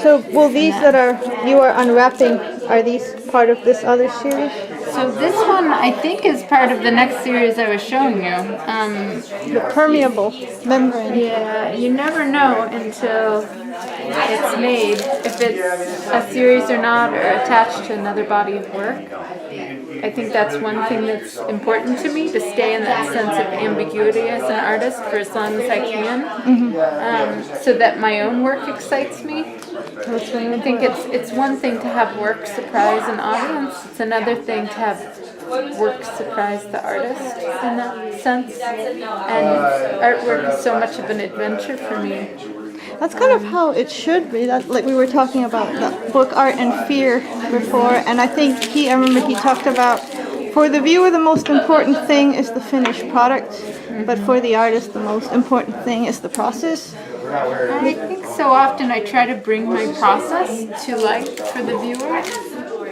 So will these that are you are unwrapping, are these part of this other series? So this one, I think, is part of the next series I was showing you. The permeable membrane. Yeah, you never know until it's made if it's a series or not, or attached to another body of work. I think that's one thing that's important to me, to stay in that sense of ambiguity as an artist for as long as I can, so that my own work excites me. I think it's one thing to have work surprise an audience. It's another thing to have work surprise the artist in that sense. And artwork is so much of an adventure for me. That's kind of how it should be. That, like we were talking about the book Art and Fear before, and I think I remember he talked about, for the viewer the most important thing is the finished product, but for the artist the most important thing is the process. I think so often I try to bring my process to life for the viewer.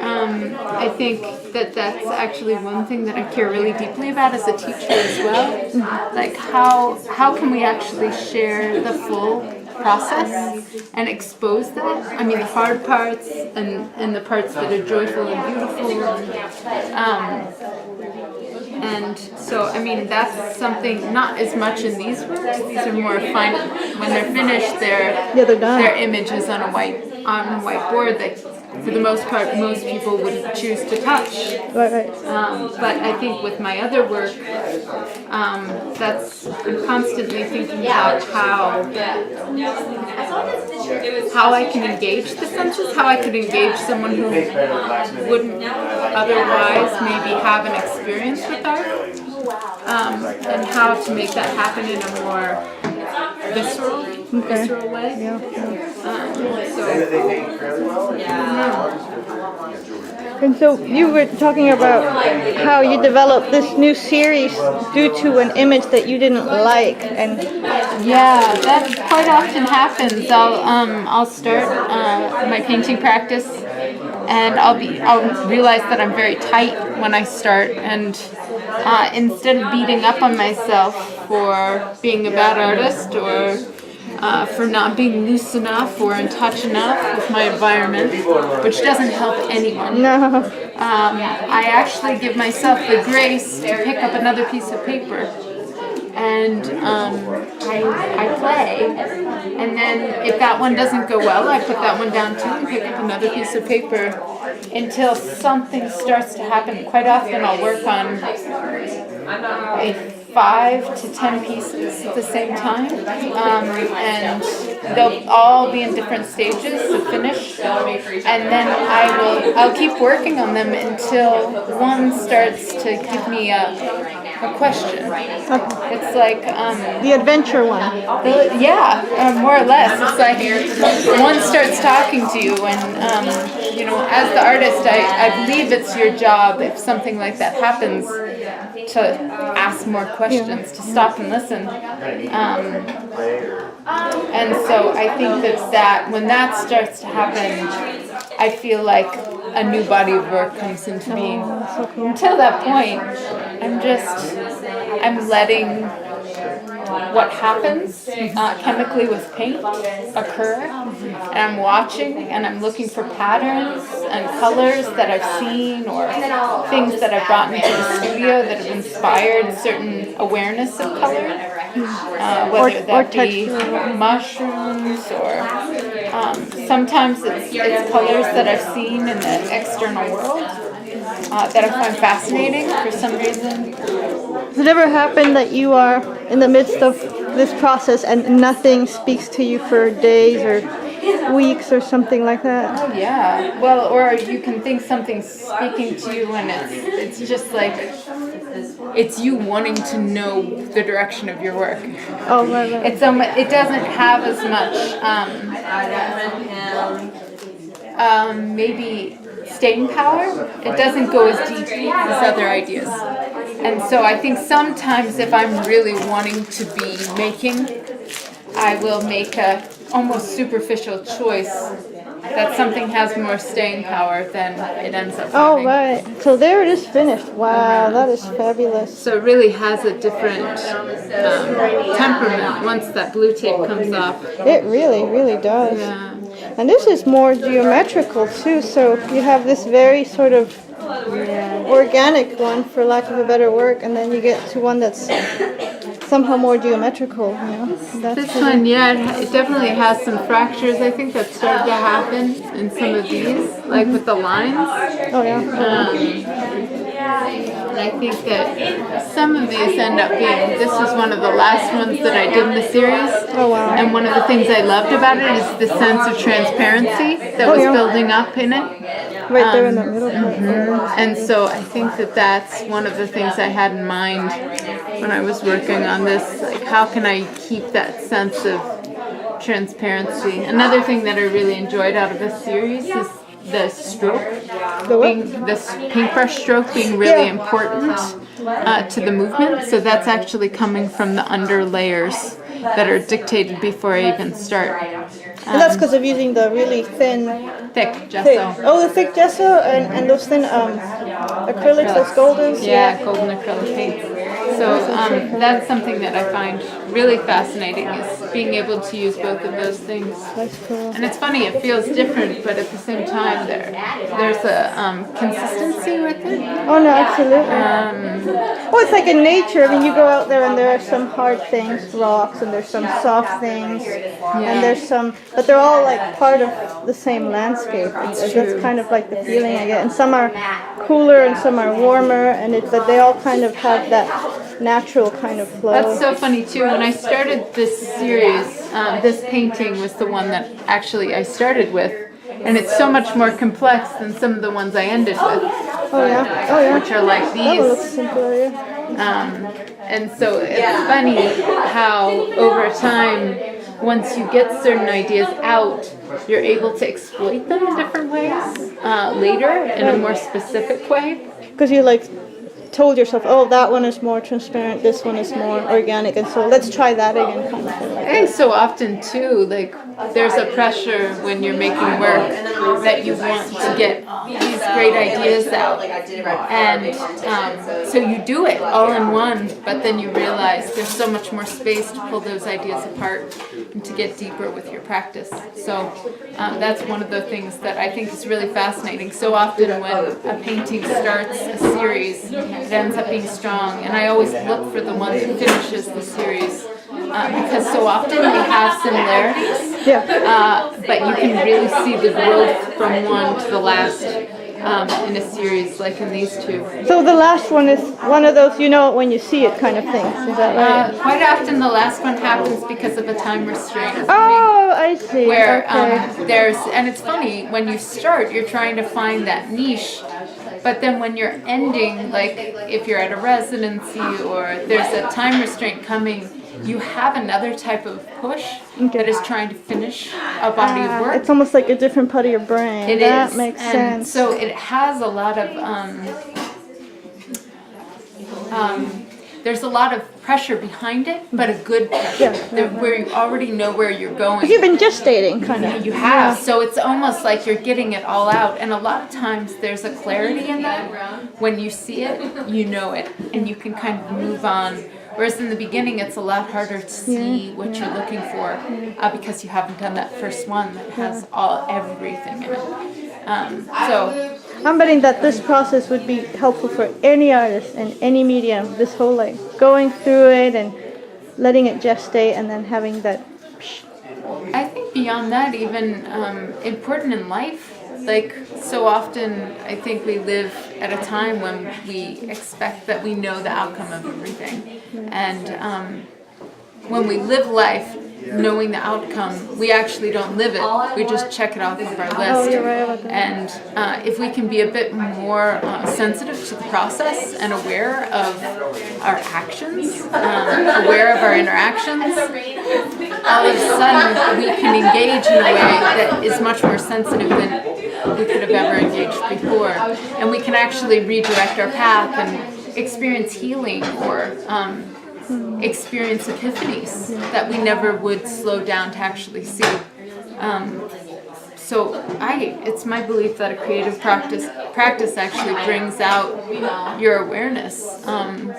I think that's actually one thing that I care really deeply about as a teacher as well. Like how can we actually share the full process and expose that? I mean, the hard parts and the parts that are joyful and beautiful. And so, I mean, that's something, not as much in these works. These are more fine. When they're finished, they're done. They're images on a whiteboard that, for the most part, most people wouldn't choose to touch. Right. But I think with my other work, I'm constantly thinking about how I can engage the senses, how I could engage someone who wouldn't otherwise maybe have an experience with art, and how to make that happen in a more visceral way. And so you were talking about how you developed this new series due to an image that you didn't like, and yeah, that quite often happens. I'll start my painting practice, and I'll realize that I'm very tight when I start, and instead of beating up on myself for being a bad artist or for not being loose enough or in touch enough with my environment, which doesn't help anyone. no. I actually give myself the grace to pick up another piece of paper, and I play, and then if that one doesn't go well, I put that one down too and pick up another piece of paper until something starts to happen. Quite often I'll work on 5 to 10 pieces at the same time, and they'll all be in different stages of finish, and then I'll keep working on them until one starts to give me a question. It's like The adventure one. more or less. It's like one starts talking to you, and as the artist, I believe it's your job, if something like that happens, to ask more questions, to stop and listen. And so I think that when that starts to happen, I feel like a new body of work comes into being. Until that point, I'm letting what happens chemically with paint occur, and I'm watching and I'm looking for patterns and colors that I've seen, or things that I've brought into the studio that have inspired certain awareness of color, whether that be mushrooms or sometimes it's colors that I've seen in the external world that I find fascinating for some reason. Does it ever happen that you are in the midst of this process and nothing speaks to you for days or weeks or something like that? Oh yeah. Well, or you can think something's speaking to you and it's just like it's you wanting to know the direction of your work. Oh, right. It doesn't have as much maybe staying power. It doesn't go as deep as other ideas. And so I think sometimes if I'm really wanting to be making, I will make a almost superficial choice that something has more staying power than it ends up having. Oh, right. So there it is finished. Wow, that is fabulous. So it really has a different temperament once that blue tape comes off. It really, really does. Yeah. And this is more geometrical too, so you have this very sort of organic one, for lack of a better word, and then you get to one that's somehow more geometrical, you know. That's This one, yeah, it definitely has some fractures. I think that started to happen in some of these, like with the lines. Oh yeah. And I think that some of these end up being, this was one of the last ones that I did in the series. Oh wow. And one of the things I loved about it is the sense of transparency that was building up in it. Right there in the middle part. And so I think that that's one of the things I had in mind when I was working on this. Like, how can I keep that sense of transparency? Another thing that I really enjoyed out of this series is the stroke, the paintbrush stroke being really important to the movement. So that's actually coming from the under layers that are dictated before I even start. And that's because of using the really Thick gesso. Oh, the thick gesso and those thin acrylics, those goldens. Yeah, golden acrylic paints. So that's something that I find really fascinating, is being able to use both of those things. That's cool. And it's funny, it feels different, but at the same time there's a consistency with it. Oh no, absolutely. Well, it's like in nature. I mean, you go out there and there are some hard things, rocks, and there's some soft things, and there's some, but they're all like part of the same landscape. That's kind of like the feeling I get. And some are cooler and some are warmer, and but they all kind of have that natural kind of flow. That's so funny too. When I started this series, this painting was the one that actually I started with, and it's so much more complex than some of the ones I ended with. Oh yeah. Which are like these. That one looks simpler, yeah. And so it's funny how over time, once you get certain ideas out, you're able to exploit them in different ways later in a more specific way. Because you like told yourself, oh, that one is more transparent, this one is more organic, and so let's try that again, kind of thing. I think so often too, like there's a pressure when you're making work that you want to get these great ideas out, and so you do it all in one, but then you realize there's so much more space to pull those ideas apart and to get deeper with your practice. So that's one of the things that I think is really fascinating. So often when a painting starts a series, it ends up being strong, and I always look for the one that finishes the series. Because so often we have similarities, but you can really see the growth from one to the last in a series, like in these two. So the last one is one of those, you know it when you see it kind of things, is that right? Quite often the last one happens because of a time restraint. Oh, I see. Where okay. And it's funny, when you start, you're trying to find that niche. But then when you're ending, like if you're at a residency or there's a time restraint coming, you have another type of push that is trying to finish a body of work. It's almost like a different part of your brain. That makes sense. So it has a lot of, there's a lot of pressure behind it, but a good pressure, where you already know where you're going. You've been gestating, kind of. You have, so it's almost like you're getting it all out, and a lot of times there's a clarity in that. When you see it, you know it, and you can kind of move on. Whereas in the beginning, it's a lot harder to see what you're looking for because you haven't done that first one that has everything in it. So I'm betting that this process would be helpful for any artist in any medium. This whole like going through it and letting it gestate and then having that. I think beyond that, even important in life. Like, so often I think we live at a time when we expect that we know the outcome of everything. And when we live life knowing the outcome, we actually don't live it. We just check it off of our list. Oh, you're right about that. And if we can be a bit more sensitive to the process and aware of our actions, aware of our interactions, all of a sudden we can engage in a way that is much more sensitive than we could have ever engaged before. And we can actually redirect our path and experience healing or experience epiphanies that we never would slow down to actually see. So it's my belief that a creative practice actually brings out your awareness on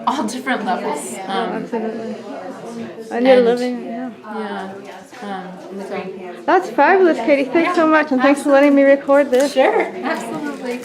all different levels. Absolutely. And you're living, Yeah. So That's fabulous, Katie. Thanks so much, and thanks for letting me record this. sure, absolutely.